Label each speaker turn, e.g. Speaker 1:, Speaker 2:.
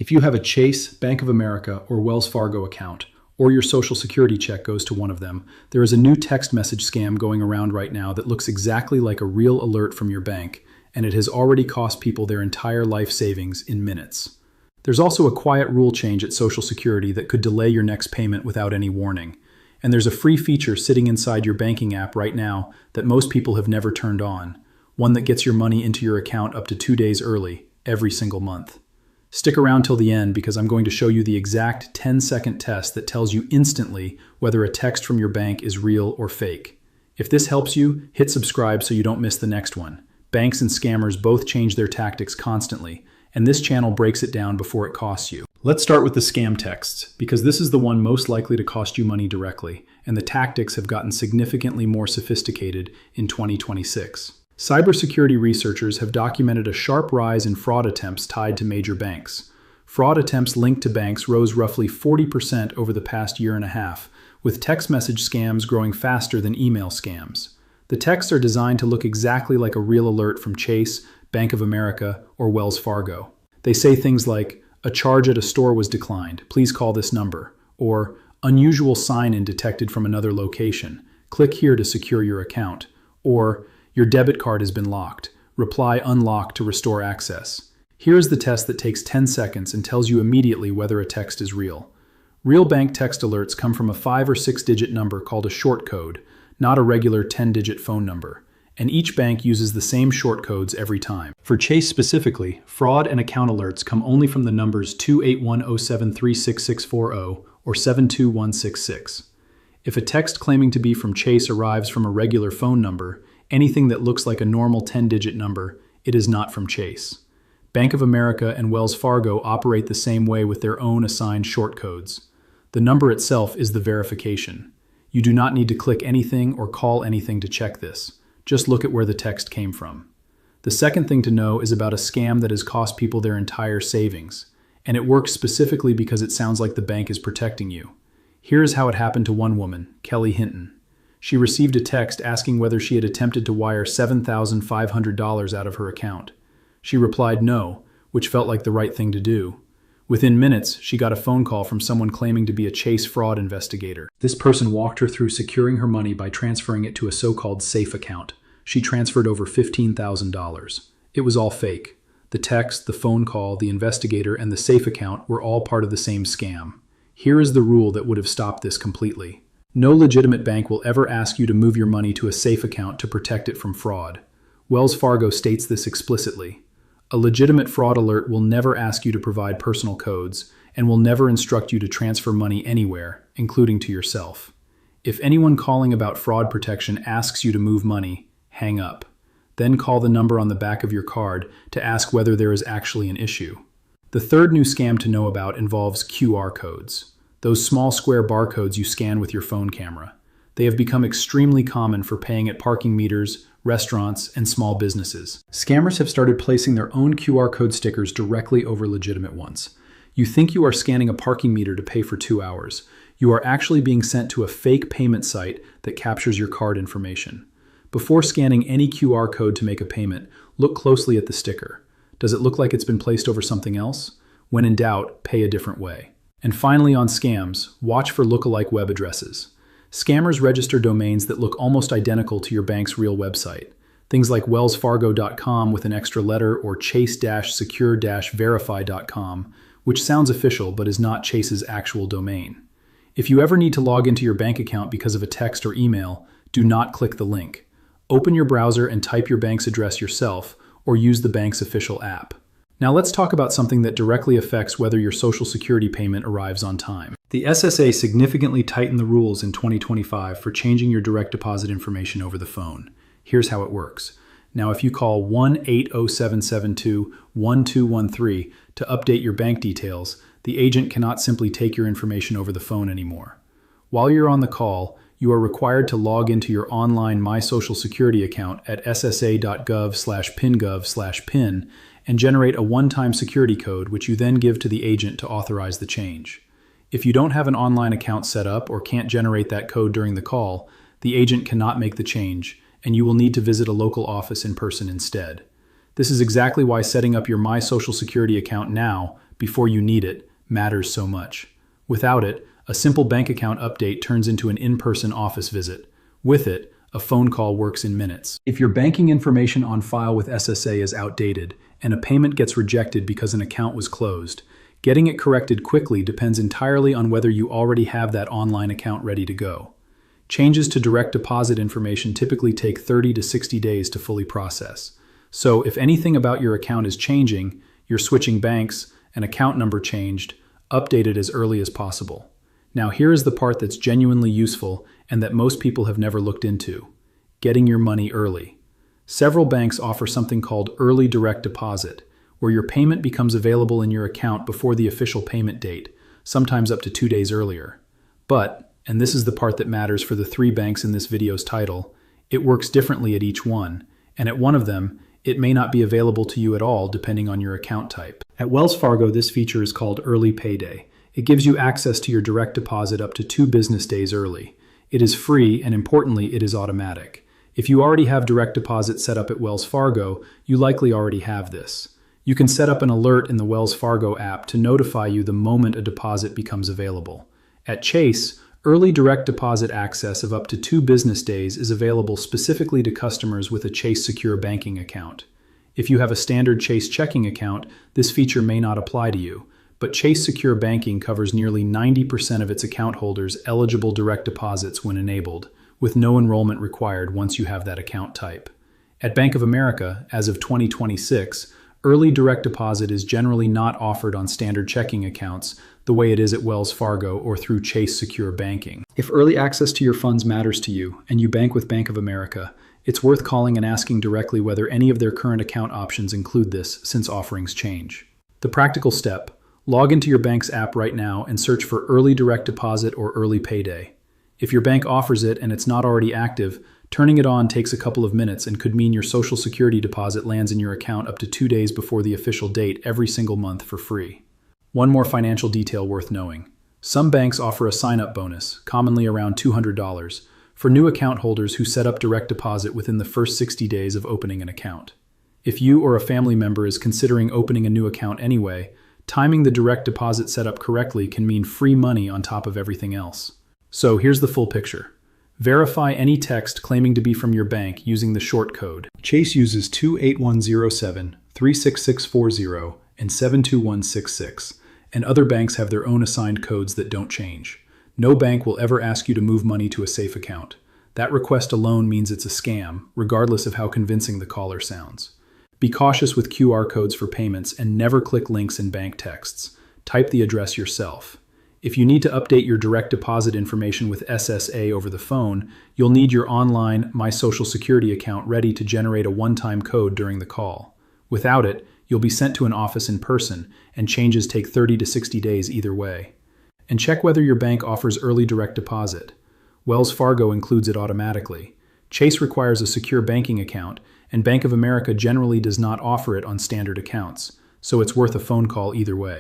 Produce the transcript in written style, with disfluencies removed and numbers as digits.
Speaker 1: If you have a Chase, Bank of America, or Wells Fargo account, or your Social Security check goes to one of them, there is a new text message scam going around right now that looks exactly like a real alert from your bank, and it has already cost people their entire life savings in minutes. There's also a quiet rule change at Social Security that could delay your next payment without any warning. And there's a free feature sitting inside your banking app right now that most people have never turned on, one that gets your money into your account up to 2 days early, every single month. Stick around till the end because I'm going to show you the exact 10-second test that tells you instantly whether a text from your bank is real or fake. If this helps you, hit subscribe so you don't miss the next one. Banks and scammers both change their tactics constantly, and this channel breaks it down before it costs you. Let's start with the scam texts, because this is the one most likely to cost you money directly, and the tactics have gotten significantly more sophisticated in 2026. Cybersecurity researchers have documented a sharp rise in fraud attempts tied to major banks. Fraud attempts linked to banks rose roughly 40% over the past year and a half, with text message scams growing faster than email scams. The texts are designed to look exactly like a real alert from Chase, Bank of America, or Wells Fargo. They say things like, "A charge at a store was declined. Please call this number." Or, "Unusual sign-in detected from another location. Click here to secure your account." Or, "Your debit card has been locked. Reply unlock to restore access." Here is the test that takes 10 seconds and tells you immediately whether a text is real. Real bank text alerts come from a 5 or 6-digit number called a short code, not a regular 10-digit phone number. And each bank uses the same short codes every time. For Chase specifically, fraud and account alerts come only from the numbers 28107366640 or 72166. If a text claiming to be from Chase arrives from a regular phone number, anything that looks like a normal 10-digit number, it is not from Chase. Bank of America and Wells Fargo operate the same way with their own assigned short codes. The number itself is the verification. You do not need to click anything or call anything to check this. Just look at where the text came from. The second thing to know is about a scam that has cost people their entire savings, and it works specifically because it sounds like the bank is protecting you. Here is how it happened to one woman, Kelly Hinton. She received a text asking whether she had attempted to wire $7,500 out of her account. She replied no, which felt like the right thing to do. Within minutes, she got a phone call from someone claiming to be a Chase fraud investigator. This person walked her through securing her money by transferring it to a so-called safe account. She transferred over $15,000. It was all fake. The text, the phone call, the investigator, and the safe account were all part of the same scam. Here is the rule that would have stopped this completely. No legitimate bank will ever ask you to move your money to a safe account to protect it from fraud. Wells Fargo states this explicitly. A legitimate fraud alert will never ask you to provide personal codes and will never instruct you to transfer money anywhere, including to yourself. If anyone calling about fraud protection asks you to move money, hang up. Then call the number on the back of your card to ask whether there is actually an issue. The third new scam to know about involves QR codes. Those small square barcodes you scan with your phone camera. They have become extremely common for paying at parking meters, restaurants, and small businesses. Scammers have started placing their own QR code stickers directly over legitimate ones. You think you are scanning a parking meter to pay for 2 hours. You are actually being sent to a fake payment site that captures your card information. Before scanning any QR code to make a payment, look closely at the sticker. Does it look like it's been placed over something else? When in doubt, pay a different way. And finally, on scams, watch for lookalike web addresses. Scammers register domains that look almost identical to your bank's real website. Things like wellsfargo.com with an extra letter or chase-secure-verify.com, which sounds official but is not Chase's actual domain. If you ever need to log into your bank account because of a text or email, do not click the link. Open your browser and type your bank's address yourself, or use the bank's official app. Now let's talk about something that directly affects whether your Social Security payment arrives on time. The SSA significantly tightened the rules in 2025 for changing your direct deposit information over the phone. Here's how it works. Now if you call 1-80772-1213 to update your bank details, the agent cannot simply take your information over the phone anymore. While you're on the call, you are required to log into your online My Social Security account at ssa.gov/pingov/pin and generate a one-time security code which you then give to the agent to authorize the change. If you don't have an online account set up or can't generate that code during the call, the agent cannot make the change, and you will need to visit a local office in person instead. This is exactly why setting up your My Social Security account now, before you need it, matters so much. Without it, a simple bank account update turns into an in-person office visit. With it, a phone call works in minutes. If your banking information on file with SSA is outdated and a payment gets rejected because an account was closed, getting it corrected quickly depends entirely on whether you already have that online account ready to go. Changes to direct deposit information typically take 30 to 60 days to fully process. So if anything about your account is changing, you're switching banks, an account number changed, update it as early as possible. Now here is the part that's genuinely useful and that most people have never looked into: getting your money early. Several banks offer something called early direct deposit, where your payment becomes available in your account before the official payment date, sometimes up to 2 days earlier. But, and this is the part that matters for the 3 banks in this video's title, it works differently at each one, and at one of them, it may not be available to you at all depending on your account type. At Wells Fargo, this feature is called Early Payday. It gives you access to your direct deposit up to 2 business days early. It is free, and importantly, it is automatic. If you already have direct deposit set up at Wells Fargo, you likely already have this. You can set up an alert in the Wells Fargo app to notify you the moment a deposit becomes available. At Chase, early direct deposit access of up to 2 business days is available specifically to customers with a Chase Secure banking account. If you have a standard Chase checking account, this feature may not apply to you, but Chase Secure Banking covers nearly 90% of its account holders eligible direct deposits when enabled, with no enrollment required once you have that account type. At Bank of America, as of 2026, early direct deposit is generally not offered on standard checking accounts the way it is at Wells Fargo or through Chase Secure Banking. If early access to your funds matters to you and you bank with Bank of America, it's worth calling and asking directly whether any of their current account options include this, since offerings change. The practical step: log into your bank's app right now and search for early direct deposit or early payday. If your bank offers it and it's not already active, turning it on takes a couple of minutes and could mean your Social Security deposit lands in your account up to 2 days before the official date every single month for free. One more financial detail worth knowing: some banks offer a sign-up bonus, commonly around $200, for new account holders who set up direct deposit within the first 60 days of opening an account. If you or a family member is considering opening a new account anyway, timing the direct deposit setup correctly can mean free money on top of everything else. So here's the full picture. Verify any text claiming to be from your bank using the short code. Chase uses 28107, 36640, and 72166, and other banks have their own assigned codes that don't change. No bank will ever ask you to move money to a safe account. That request alone means it's a scam, regardless of how convincing the caller sounds. Be cautious with QR codes for payments and never click links in bank texts. Type the address yourself. If you need to update your direct deposit information with SSA over the phone, you'll need your online My Social Security account ready to generate a one-time code during the call. Without it, you'll be sent to an office in person, and changes take 30 to 60 days either way. And check whether your bank offers early direct deposit. Wells Fargo includes it automatically. Chase requires a secure banking account, and Bank of America generally does not offer it on standard accounts, so it's worth a phone call either way.